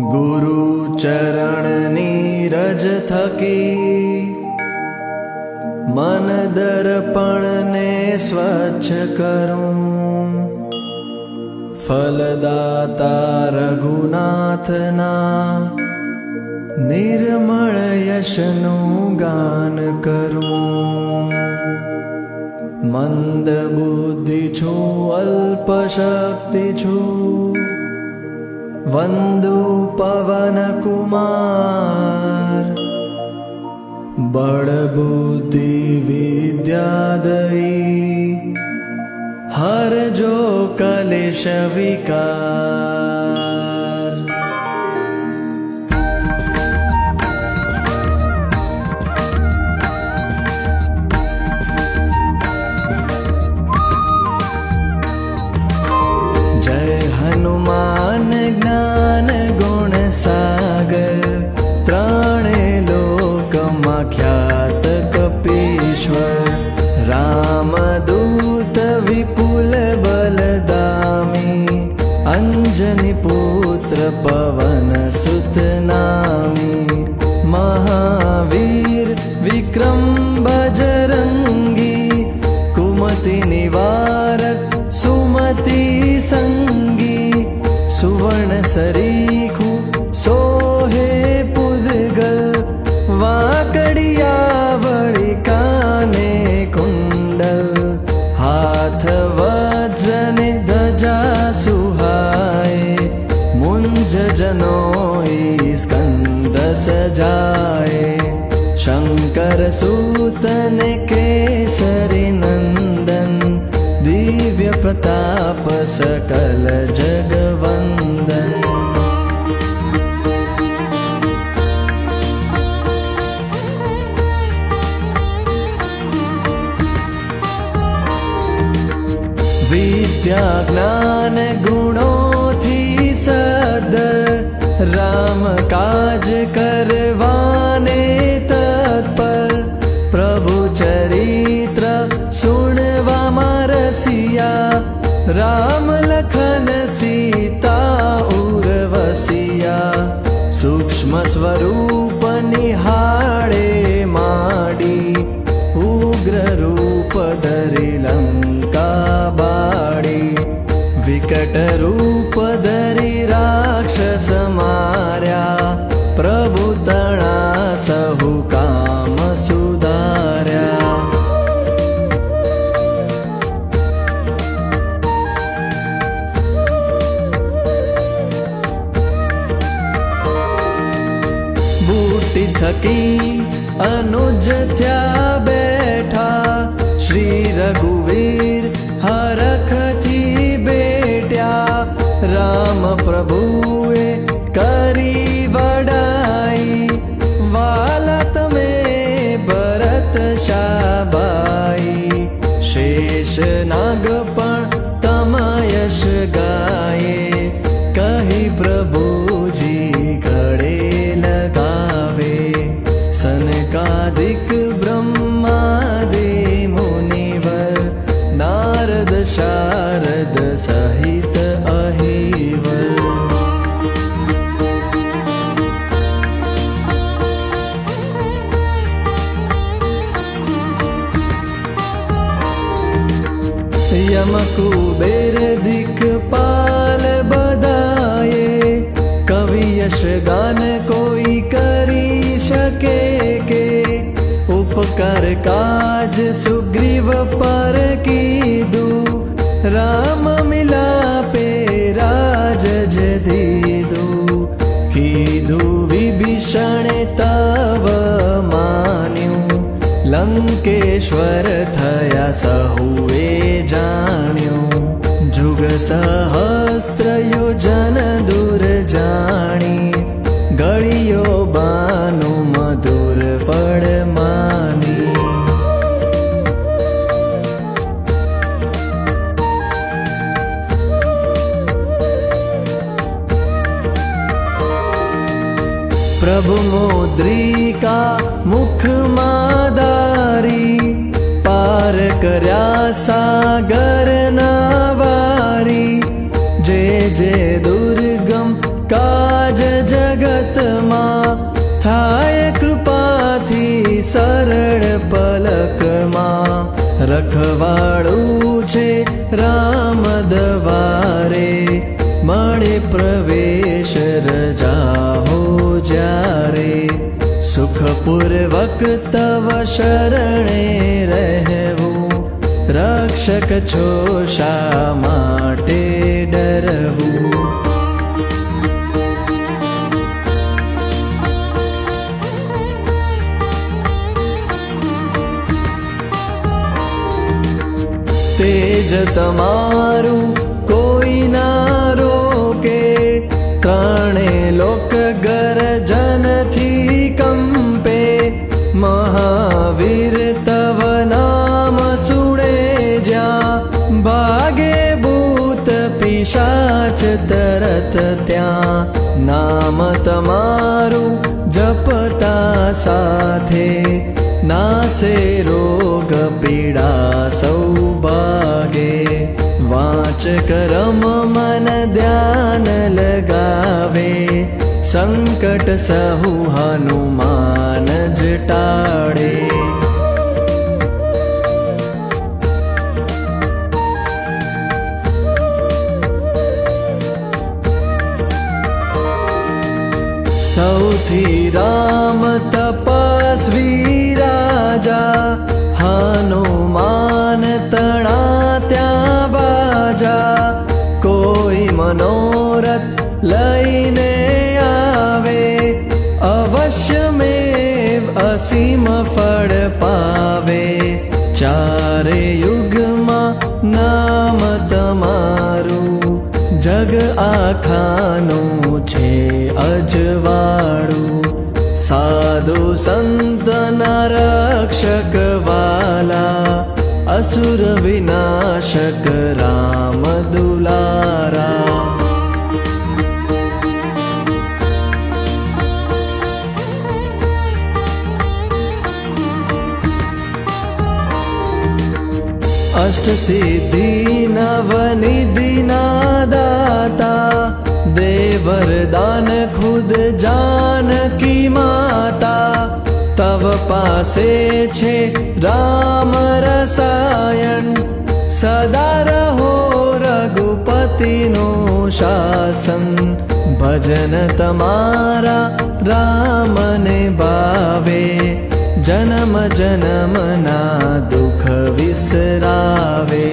गुरु चरण नीरज थकी मन दर्पण ने स्वच्छ करूं। फलदाता रघुनाथना निर्मल यशनु गान करूं। मंद बुद्धि छु अल्प शक्ति छु वंदु पवन कुमार। बड़ बुद्धि विद्या दई हर जो कलेश विकार। जय हनुमान ज्ञान गुण सागर त्राणे लोक ख्यात कपीश्वर। रामदूत विपुल बलदामी अंजनी पुत्र पवन सुत नामी। महावीर विक्रम बजरंगी कुमति निवारक सुमति संगी। सुवर्ण सरीखु सोहे पुद्गल वाकड़िया वड़ी काने कुंडल। हाथ वज्र ध्वजा सुहाए मुंज जनोई स्कंद सजाए। शंकर सूतन केसरी नंदन दिव्य प्रताप सकल जगवंदन। विद्या ज्ञान गुणों थी सदर राम काज करवाने तत्पर। प्रभु चरित्र सुनवा रसिया राम लखन सीता उर्वसिया। सूक्ष्म स्वरूप निहाळे माडी उग्र रूप धरि लंका बाड़ी। विकट रूप धरि राक्षस मार्या प्रभु तणा सहु काम सुधार्या। बूटी थकी अनुज थया बैठा श्री रघुवीर हरख थी बेट्या। राम प्रभुए करी वडाई वाला तमे भरत शाबाई। शेष नाग पण तमा यश गाये कही प्रभुजी गड़े लगावे। सनकादिक ब्रह्मादि मुनिवर नारद शारद सहित अहिवर। यम कुबेर दिक्पाल बधाए कवि यश गान कोई करी सके के। उपकर काज सुग्रीव पर कीधु राम मिलापे राज जदीदु। कीधु विभीषण तव मान्यु लंकेश्वर थया सहुए जान्यु। जुग सहस्त्र योजन दूर जानी गड़ियो बानु मधुर फल मानी। प्रभु मुद्रिका मुख मादारी पार कर्या सागर नावारी। जे दुर्गम काज जगत मां थाय कृपाथी सरल पलक मां रखवाड़ू छे राम दवारे मळे प्रवेश रजा हो जारे सुखपूर्वक तव शरणे रहेवू रक्षक छो शा माटे डरवू तेज तमारू कोई ना रोके त्रणे लोक गरजन थी कंपे महावीर तव नाम सुणे ज्या भागे भूत पिशाच तरत त्या नाम तमारू जपता साथे नासे रोग पीड़ा सौभागे वाच करम मन ध्यान लगावे संकट सहु हनुमान जटाड़े सौथी राम तपस्वी राजा हनुमान तणा त्या बाजा कोई मनोरथ लईने आवे अवश्य में असीम फल पावे चारे युग मा नाम तमारू जग आखानु छे अजवाड़ू साधु संत रक्षक वाला असुर विनाशक राम दुलारा अष्ट सिद्धि नवनिधि ना दाता देवरदान खुद जानकी माता तव पासे छे राम रसायन सदा रहो रघुपति नो शासन भजन तमारा राम ने भावे जन्म जन्म ना दुख विसरावे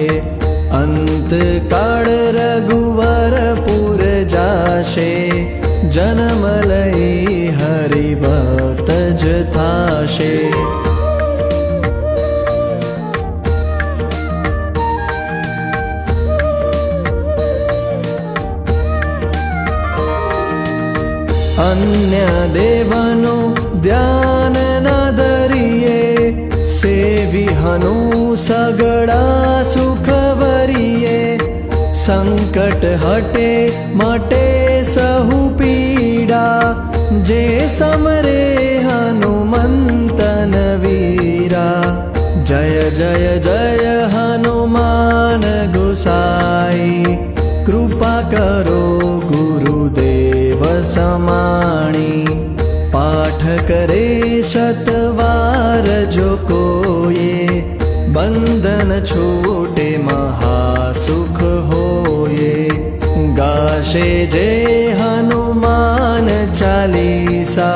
अंत काल रघुवर पुर जाशे जन्म लई हरि भक्त थाशे अन्य देवनो ध्यान न धरिए सेवी हनु सगड़ा सुख वरिए संकट हटे मटे सहु पीड़ा जे समरे हनुमंतन वीरा जय जय जय हनुमान गोसाई कृपा करो गुरुदेव समाणी पाठ करे शतवार जो कोये बंधन छूटे महासुख होये गाशे जे हनुमान चालीसा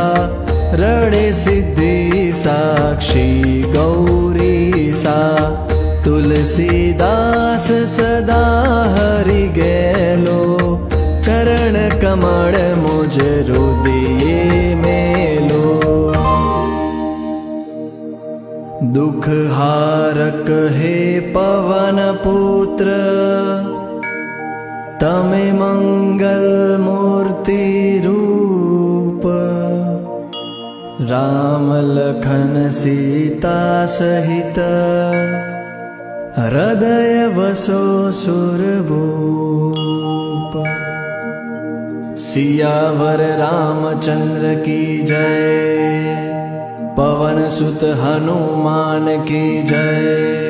रड़े सिद्धि साक्षी गौरीसा तुलसीदास सदा हरि गेलो चरण कमल मुझ हृदय मेलो दुख हारक हे पवन पुत्र तमे मंगल मूर्ति रूप राम लखन सीता सहित हृदय वसो सुरभूप सियावर रामचंद्र की जय पवन सुत हनुमान की जय।